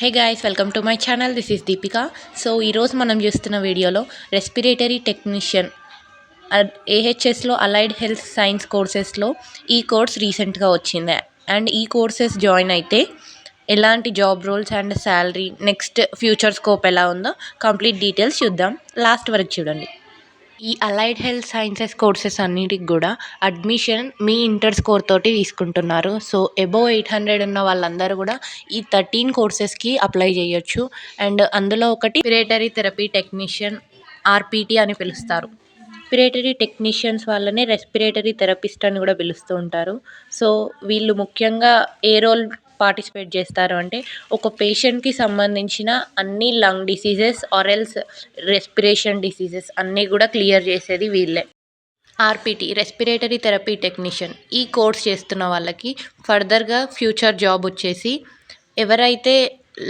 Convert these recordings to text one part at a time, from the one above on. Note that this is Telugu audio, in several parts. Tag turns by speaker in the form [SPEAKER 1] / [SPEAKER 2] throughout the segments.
[SPEAKER 1] Hey guys welcome to my channel. This is Deepika. So ఈరోజు మనం చూస్తున్న వీడియోలో రెస్పిరేటరీ టెక్నీషియన్ ఏహెచ్ఎస్లో అలైడ్ హెల్త్ సైన్స్ కోర్సెస్లో ఈ కోర్స్ రీసెంట్గా వచ్చింది. అండ్ ఈ కోర్సెస్ జాయిన్ అయితే ఎలాంటి job roles and salary next future scope ఎలా ఉందో కంప్లీట్ డీటెయిల్స్ చూద్దాం. లాస్ట్ వరకు చూడండి. ఈ అలైడ్ హెల్త్ సైన్సెస్ కోర్సెస్ అన్నిటికి కూడా అడ్మిషన్ మీ ఇంటర్ స్కోర్ తోటి తీసుకుంటున్నారు. సో అబోవ్ 800 ఉన్న వాళ్ళందరూ కూడా ఈ 13 కోర్సెస్కి అప్లై చేయొచ్చు. అండ్ అందులో ఒకటి రెస్పిరేటరీ థెరపీ టెక్నీషియన్, ఆర్పిటి అని పిలుస్తారు. రెస్పిరేటరీ టెక్నీషియన్స్ వాళ్ళని రెస్పిరేటరీ థెరపిస్ట్ అని కూడా పిలుస్తూ ఉంటారు. సో వీళ్ళు ముఖ్యంగా ఏ రోల్ పార్టిసిపేట్ చేస్తారు అంటే ఒక పేషెంట్కి సంబంధించిన అన్ని lung diseases or else respiration diseases అన్నీ కూడా క్లియర్ చేసేది వీళ్ళే. ఆర్పిటి రెస్పిరేటరీ థెరపీ టెక్నీషియన్ ఈ కోర్స్ చేస్తున్న వాళ్ళకి ఫర్దర్గా ఫ్యూచర్ జాబ్ వచ్చేసి ఎవరైతే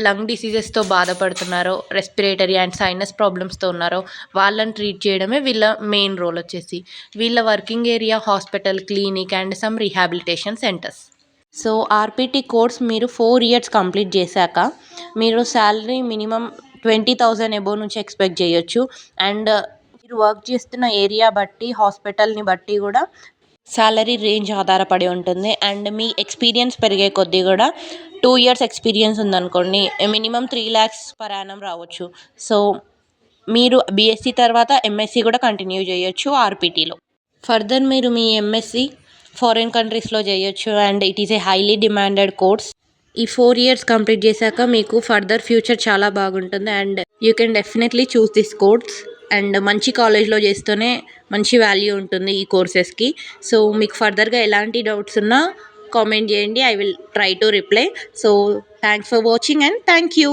[SPEAKER 1] లంగ్ డిసీజెస్తో బాధపడుతున్నారో, రెస్పిరేటరీ అండ్ సైనస్ ప్రాబ్లమ్స్తో ఉన్నారో వాళ్ళని ట్రీట్ చేయడమే వీళ్ళ మెయిన్ రోల్ వచ్చేసి. వీళ్ళ working area hospital, clinic and some rehabilitation centres. So RPT course మీరు 4 ఇయర్స్ కంప్లీట్ చేశాక మీరు శాలరీ మినిమం 20,000 అబోవ్ నుంచి ఎక్స్పెక్ట్ చేయొచ్చు. అండ్ మీరు వర్క్ చేస్తున్న ఏరియా బట్టి, హాస్పిటల్ని బట్టి కూడా శాలరీ రేంజ్ ఆధారపడి ఉంటుంది. అండ్ మీ ఎక్స్పీరియన్స్ పెరిగే కొద్దీ కూడా 2 ఇయర్స్ ఎక్స్పీరియన్స్ ఉందనుకోండి మినిమం 3 lakhs per annum రావచ్చు. సో మీరు బీఎస్సీ తర్వాత ఎంఎస్సీ కూడా కంటిన్యూ చేయొచ్చు ఆర్పిటీలో. ఫర్దర్ మీరు మీ ఎంఎస్సీ ఫారిన్ కంట్రీస్లో చేయొచ్చు. And it is a highly demanded course. ఈ 4 ఇయర్స్ కంప్లీట్ చేశాక మీకు ఫర్దర్ ఫ్యూచర్ చాలా బాగుంటుంది. And you can definitely choose this course. And మంచి కాలేజ్లో చేస్తూనే మంచి వాల్యూ ఉంటుంది ఈ కోర్సెస్కి. సో మీకు ఫర్దర్గా ఎలాంటి డౌట్స్ ఉన్నా కామెంట్ చేయండి. I will try to reply. So thanks for watching and thank you.